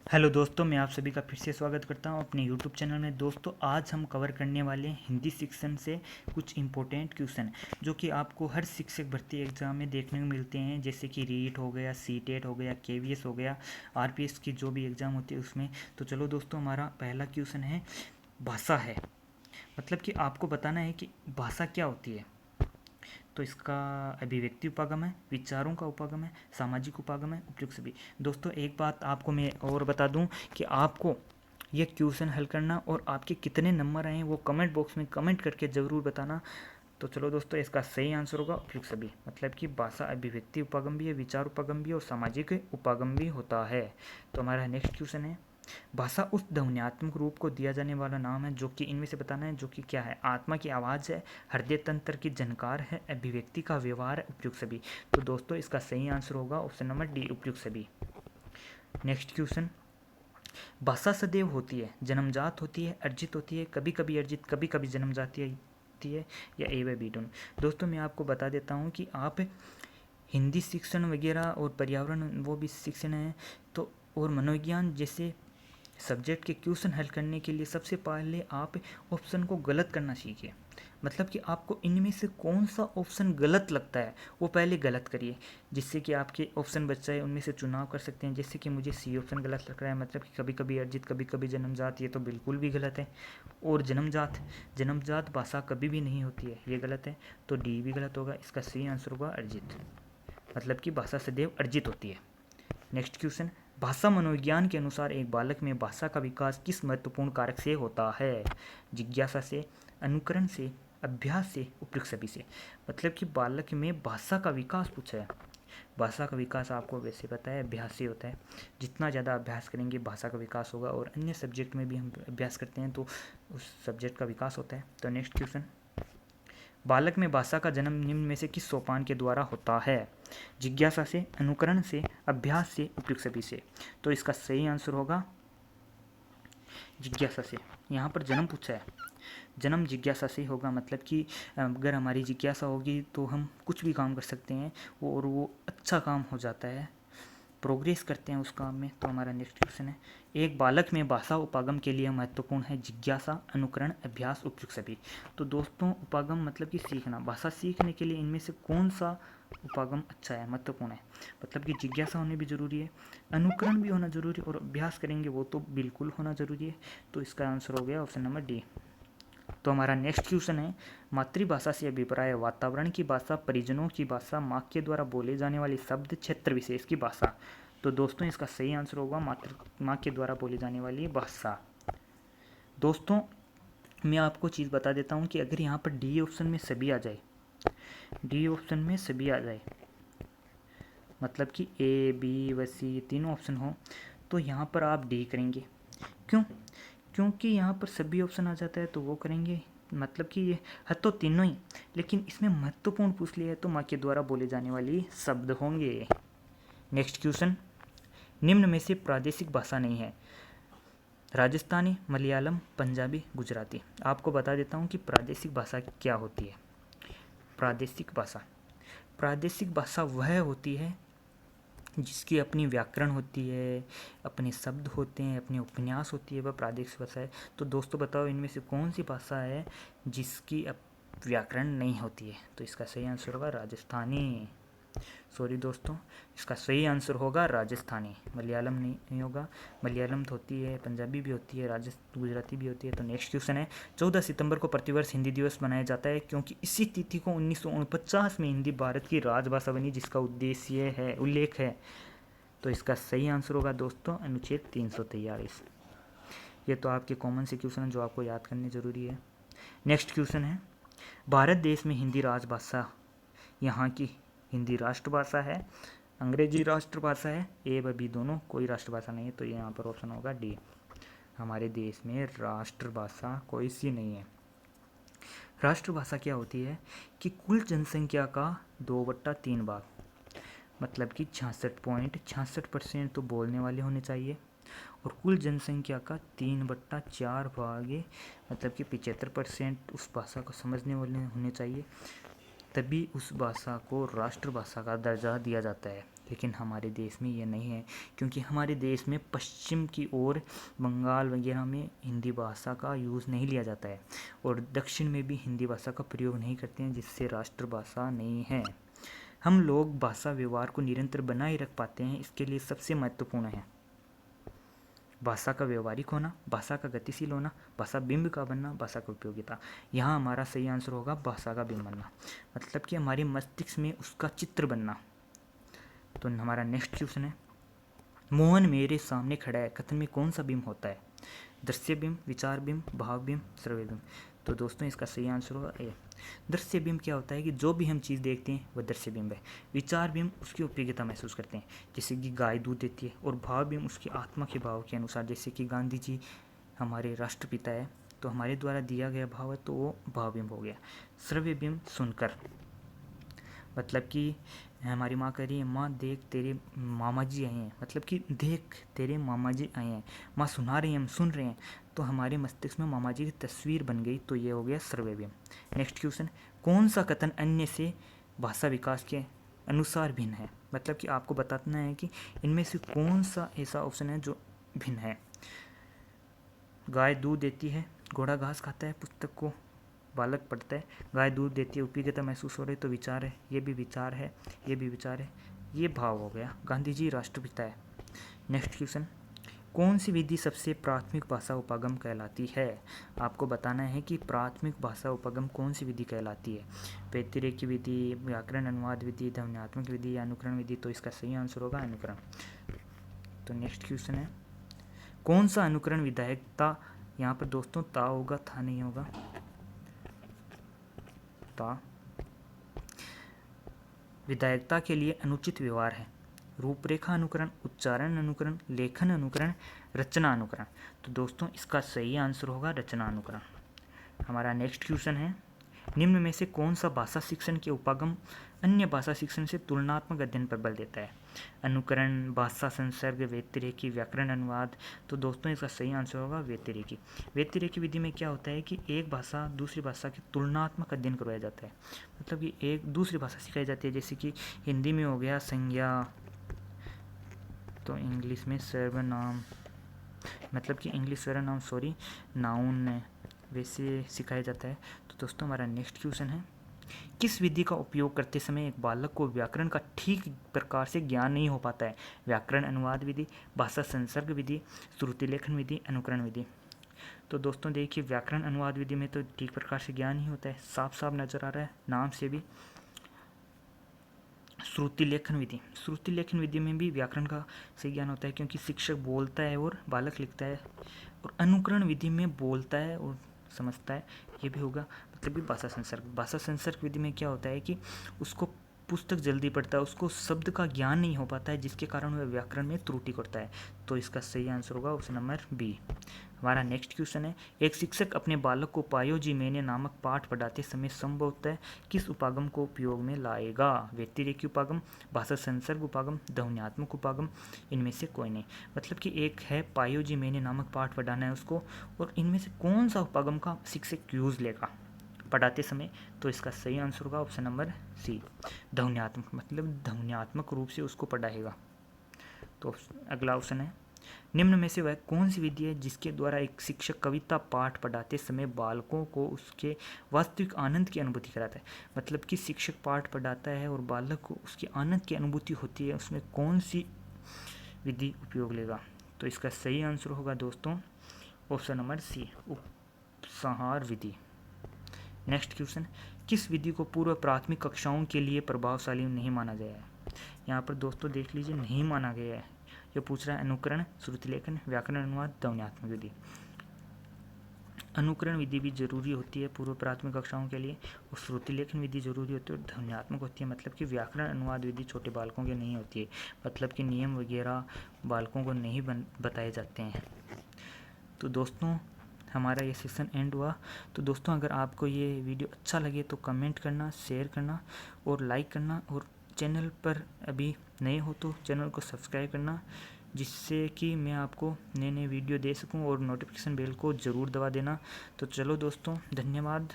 Hello दोस्तों, मैं आप सभी का फिर से स्वागत करता हूं अपने यूट्यूब चैनल में। दोस्तों, आज हम कवर करने वाले हैं हिंदी सेक्शन से कुछ इम्पोर्टेंट क्वेश्चन जो कि आपको हर शिक्षक भर्ती एग्जाम में देखने को मिलते हैं, जैसे कि रीट हो गया, सीटेट हो गया, केवीएस हो गया, आरपीएस की जो भी एग्ज़ाम होती है उसमें। तो चलो दोस्तों, हमारा पहला क्वेश्चन है भाषा है। मतलब कि आपको बताना है कि भाषा क्या होती है। तो इसका अभिव्यक्ति उपागम है, विचारों का उपागम है, सामाजिक उपागम है, उपयुक्त सभी। दोस्तों, एक बात आपको मैं और बता दूं कि आपको ये क्वेश्चन हल करना और आपके कितने नंबर आए हैं वो कमेंट बॉक्स में कमेंट करके ज़रूर बताना। तो चलो दोस्तों, इसका सही आंसर होगा उपयुक्त सभी। मतलब कि भाषा अभिव्यक्ति उपागम भी है, विचार उपागम भी है और सामाजिक उपागम भी होता है। तो हमारा नेक्स्ट क्वेश्चन है, भाषा उस ध्वन्यात्मक रूप को दिया जाने वाला नाम है जो कि इनमें से बताना है, जो कि क्या है। आत्मा की आवाज़ है, हृदय तंत्र की झनकार है, अभिव्यक्ति का व्यवहार है, उपयुक्त सभी। तो दोस्तों, इसका सही आंसर होगा ऑप्शन नंबर डी, उपयुक्त सभी। नेक्स्ट क्वेश्चन, भाषा सदैव होती है, जन्मजात होती है, अर्जित होती है, कभी कभी अर्जित, कभी कभी जन्मजात होती है, या ए व बी दोनों। दोस्तों, मैं आपको बता देता हूँ कि आप हिंदी शिक्षण वगैरह और पर्यावरण वो भी शिक्षण है तो, और मनोविज्ञान जैसे सब्जेक्ट के क्वेश्चन हल करने के लिए सबसे पहले आप ऑप्शन को गलत करना सीखिए। मतलब कि आपको इनमें से कौन सा ऑप्शन गलत लगता है वो पहले गलत करिए, जिससे कि आपके ऑप्शन बच जाए। उनमें से चुनाव कर सकते हैं, जैसे कि मुझे सी ऑप्शन गलत लग रहा है। मतलब कि कभी कभी अर्जित, कभी कभी जन्मजात, ये तो बिल्कुल भी गलत है। और जन्मजात जन्मजात भाषा कभी भी नहीं होती है, ये गलत है। तो डी भी गलत होगा। इसका सही आंसर होगा अर्जित। मतलब कि भाषा सदैव अर्जित होती है। नेक्स्ट क्वेश्चन, भाषा मनोविज्ञान के अनुसार एक बालक में भाषा का विकास किस महत्वपूर्ण कारक से होता है। जिज्ञासा से, अनुकरण से, अभ्यास से, उपयुक्त सभी से। मतलब कि बालक में भाषा का विकास पूछा है। भाषा का विकास आपको वैसे पता है अभ्यास से होता है। जितना ज़्यादा अभ्यास करेंगे भाषा का विकास होगा, और अन्य सब्जेक्ट में भी हम अभ्यास करते हैं तो उस सब्जेक्ट का विकास होता है। तो नेक्स्ट क्वेश्चन, बालक में भाषा का जन्म निम्न में से किस सोपान के द्वारा होता है। जिज्ञासा से, अनुकरण से, अभ्यास से, उपयुक्त सभी से। तो इसका सही आंसर होगा जिज्ञासा से। यहाँ पर जन्म पूछा है, जन्म जिज्ञासा से होगा। मतलब कि अगर हमारी जिज्ञासा होगी तो हम कुछ भी काम कर सकते हैं और वो अच्छा काम हो जाता है, प्रोग्रेस करते हैं उस काम में। तो हमारा नेक्स्ट क्वेश्चन है, एक बालक में भाषा उपागम के लिए महत्वपूर्ण है जिज्ञासा, अनुकरण, अभ्यास, उपयुक्त सभी। तो दोस्तों, उपागम मतलब कि सीखना, भाषा सीखने के लिए इनमें से कौन सा उपागम अच्छा है, महत्वपूर्ण है। मतलब कि जिज्ञासा होनी भी जरूरी है, अनुकरण भी होना जरूरी है, और अभ्यास करेंगे वो तो बिल्कुल होना जरूरी है। तो इसका आंसर हो गया ऑप्शन नंबर डी। तो हमारा नेक्स्ट क्वेश्चन है, मातृभाषा से अभिप्राय वातावरण की भाषा, परिजनों की भाषा, माँ के द्वारा बोले जाने वाली शब्द, क्षेत्र विशेष की भाषा। तो दोस्तों, इसका सही आंसर होगा माँ के द्वारा बोली जाने वाली भाषा। दोस्तों, मैं आपको चीज़ बता देता हूँ कि अगर यहाँ पर डी ऑप्शन में सभी आ जाए, डी ऑप्शन में सभी आ जाए, मतलब कि ए बी व सी तीनों ऑप्शन हो, तो यहाँ पर आप डी करेंगे। क्यों? क्योंकि यहाँ पर सभी ऑप्शन आ जाता है तो वो करेंगे। मतलब कि ये है तो तीनों ही, लेकिन इसमें महत्वपूर्ण पूछ लिया है तो माँ के द्वारा बोले जाने वाली शब्द होंगे। नेक्स्ट क्वेश्चन, निम्न में से प्रादेशिक भाषा नहीं है। राजस्थानी, मलयालम, पंजाबी, गुजराती। आपको बता देता हूँ कि प्रादेशिक भाषा क्या होती है। प्रादेशिक भाषा, प्रादेशिक भाषा वह होती है जिसकी अपनी व्याकरण होती है, अपने शब्द होते हैं, अपने उपन्यास होती है, वह प्रादेशिक भाषा है। तो दोस्तों, बताओ इनमें से कौन सी भाषा है जिसकी व्याकरण नहीं होती है। तो इसका सही आंसर होगा राजस्थानी। सॉरी दोस्तों, इसका सही आंसर होगा राजस्थानी। मलयालम नहीं होगा। मलयालम तो होती है, पंजाबी भी होती है, गुजराती भी होती है। तो नेक्स्ट क्वेश्चन है, 14 सितंबर को प्रतिवर्ष हिंदी दिवस मनाया जाता है क्योंकि इसी तिथि को 1949 में हिंदी भारत की राजभाषा बनी, जिसका उद्देश्य है, उल्लेख है। तो इसका सही आंसर होगा दोस्तों अनुच्छेद 343। ये तो आपके कॉमन से क्वेश्चन जो आपको याद करने जरूरी है। नेक्स्ट क्वेश्चन है, भारत देश में हिंदी राजभाषा, यहाँ की हिंदी राष्ट्रभाषा है, अंग्रेजी राष्ट्रभाषा है, ए व बी दोनों, कोई राष्ट्रभाषा नहीं है। तो यहाँ पर ऑप्शन होगा डी। हमारे देश में राष्ट्रभाषा कोई सी नहीं है। राष्ट्रभाषा क्या होती है कि कुल जनसंख्या का 2/3 भाग, मतलब कि 66.66% तो बोलने वाले होने चाहिए, और कुल जनसंख्या का 3/4 भाग, मतलब कि 75% उस भाषा को समझने वाले होने चाहिए, तभी उस भाषा को राष्ट्रभाषा का दर्जा दिया जाता है। लेकिन हमारे देश में ये नहीं है, क्योंकि हमारे देश में पश्चिम की ओर बंगाल वगैरह में हिंदी भाषा का यूज़ नहीं लिया जाता है और दक्षिण में भी हिंदी भाषा का प्रयोग नहीं करते हैं, जिससे राष्ट्रभाषा नहीं है। हम लोग भाषा व्यवहार को निरंतर बनाए रख पाते हैं, इसके लिए सबसे महत्वपूर्ण है भाषा का व्यवहारिक होना, भाषा का गतिशील होना, भाषा बिंब का बनना, भाषा का उपयोगिता। यहाँ हमारा सही आंसर होगा भाषा का बिंब बनना, मतलब कि हमारे मस्तिष्क में उसका चित्र बनना। तो हमारा नेक्स्ट क्वेश्चन है, मोहन मेरे सामने खड़ा है कथन में कौन सा बिंब होता है? दृश्य बिंब, विचार बिंब, भाव बिंब, श्रव्य बिंब। तो दोस्तों इसका सही आंसर होगा ए। दृश्य बिंब क्या होता है कि जो भी हम चीज़ देखते हैं वह दृश्य बिंब है। विचार बिंब उसकी उपयोगिता महसूस करते हैं, जैसे कि गाय दूध देती है। और भाव बिंब उसकी आत्मा के भाव के अनुसार, जैसे कि गांधी जी हमारे राष्ट्रपिता है तो हमारे द्वारा दिया गया भाव है तो वो भाव बिंब हो गया। श्रव्य बिंब सुनकर, मतलब कि हमारी माँ कह रही है माँ देख तेरे मामा जी आए हैं, मतलब कि देख तेरे मामा जी आए हैं, माँ सुना रही हैं, हम सुन रहे हैं, तो हमारे मस्तिष्क में मामा जी की तस्वीर बन गई, तो ये हो गया श्रव्य बिंब। नेक्स्ट क्वेश्चन, कौन सा कथन अन्य से भाषा विकास के अनुसार भिन्न है? मतलब कि आपको बताना है कि इनमें से कौन सा ऐसा ऑप्शन है जो भिन्न है। गाय दूध देती है, घोड़ा घास खाता है, पुस्तक को बालक पढ़ता है, गाय दूध देती है, उपयोगिता महसूस हो रही तो विचार है, ये भी विचार है, ये भी विचार है, ये भाव हो गया। गांधी जी राष्ट्रपिता है। नेक्स्ट क्वेश्चन, कौन सी विधि सबसे प्राथमिक भाषा उपागम कहलाती है? आपको बताना है कि प्राथमिक भाषा उपागम कौन सी विधि कहलाती है। व्यतिरेकी विधि, व्याकरण अनुवाद विधि, ध्वन्यात्मक विधि या अनुकरण विधि। तो इसका सही आंसर होगा अनुकरण। तो नेक्स्ट क्वेश्चन है, कौन सा अनुकरण विधायकता, यहाँ पर दोस्तों ता होगा, था नहीं होगा, ता विधायकता के लिए अनुचित व्यवहार है? रूपरेखा अनुकरण, उच्चारण अनुकरण, लेखन अनुकरण, रचना अनुकरण। तो दोस्तों इसका सही आंसर होगा रचना अनुकरण। हमारा नेक्स्ट क्वेश्चन है, निम्न में से कौन सा भाषा शिक्षण के उपागम अन्य भाषा शिक्षण से तुलनात्मक अध्ययन पर बल देता है? अनुकरण, भाषा संसर्ग, व्यतिरेकी, व्याकरण अनुवाद। तो दोस्तों इसका सही आंसर होगा व्यतिरेकी। व्यतिरेकी विधि में क्या होता है कि एक भाषा दूसरी भाषा के तुलनात्मक अध्ययन करवाया जाता है, मतलब कि एक दूसरी भाषा सिखाई जाती है, जैसे कि हिंदी में हो गया संज्ञा, तो इंग्लिश में सर्वनाम, मतलब कि इंग्लिश सर्वनाम सॉरी नाउन वैसे सिखाया जाता है। तो दोस्तों हमारा नेक्स्ट क्वेश्चन है, किस विधि का उपयोग करते समय एक बालक को व्याकरण का ठीक प्रकार से ज्ञान नहीं हो पाता है? व्याकरण अनुवाद विधि, भाषा संसर्ग विधि, श्रुति लेखन विधि, अनुकरण विधि। तो दोस्तों देखिए व्याकरण अनुवाद विधि में तो ठीक प्रकार से ज्ञान ही होता है, साफ साफ नजर आ रहा है नाम से भी। श्रुति लेखन विधि, श्रुति लेखन विधि में भी व्याकरण का सही ज्ञान होता है, क्योंकि शिक्षक बोलता है और बालक लिखता है। और अनुकरण विधि में बोलता है और समझता है, ये भी होगा। मतलब कि भाषा संसर्ग, भाषा संसर्ग विधि में क्या होता है कि उसको पुस्तक जल्दी पढ़ता है, उसको शब्द का ज्ञान नहीं हो पाता है, जिसके कारण वह व्याकरण में त्रुटि करता है। तो इसका सही आंसर होगा ऑप्शन नंबर बी। हमारा नेक्स्ट क्वेश्चन है, एक शिक्षक अपने बालक को पायोजी मैंने नामक पाठ पढ़ाते समय संभवतः किस उपागम को उपयोग में लाएगा? व्यतिरेकी उपागम, भाषा संसर्ग उपागम, ध्वन्यात्मक उपागम, इनमें से कोई नहीं। मतलब कि एक है पायोजी मैंने नामक पाठ पढ़ाना है उसको, और इनमें से कौन सा उपागम का शिक्षक यूज लेगा पढ़ाते समय? तो इसका सही आंसर होगा ऑप्शन नंबर सी, ध्वन्यात्मक, मतलब ध्वन्यात्मक रूप से उसको पढ़ाएगा। तो अगला ऑप्शन है, निम्न में से वह कौन सी विधि है जिसके द्वारा एक शिक्षक कविता पाठ पढ़ाते समय बालकों को उसके वास्तविक आनंद की अनुभूति कराता है? मतलब कि शिक्षक पाठ पढ़ाता है और बालक को उसकी आनंद की अनुभूति होती है, उसमें कौन सी विधि उपयोग लेगा? तो इसका सही आंसर होगा दोस्तों ऑप्शन नंबर सी, उपसंहार विधि। नेक्स्ट क्वेश्चन, किस विधि को पूर्व प्राथमिक कक्षाओं के लिए प्रभावशाली नहीं माना गया है? यहाँ पर दोस्तों देख लीजिए नहीं माना गया है, ये पूछ रहा है अनुकरण, श्रुति लेखन, व्याकरण अनुवाद, ध्वन्यात्मक विधि। अनुकरण विधि भी जरूरी होती है पूर्व प्राथमिक कक्षाओं के लिए, और श्रुति लेखन विधि जरूरी होती है और ध्वन्यात्मक होती है। मतलब कि व्याकरण अनुवाद विधि छोटे बालकों के नहीं होती है, मतलब कि नियम वगैरह बालकों को नहीं बताए जाते हैं। तो दोस्तों हमारा ये सेशन एंड हुआ। तो दोस्तों अगर आपको ये वीडियो अच्छा लगे तो कमेंट करना, शेयर करना और लाइक करना, और चैनल पर अभी नए हो तो चैनल को सब्सक्राइब करना, जिससे कि मैं आपको नए नए वीडियो दे सकूं, और नोटिफिकेशन बेल को ज़रूर दबा देना। तो चलो दोस्तों धन्यवाद।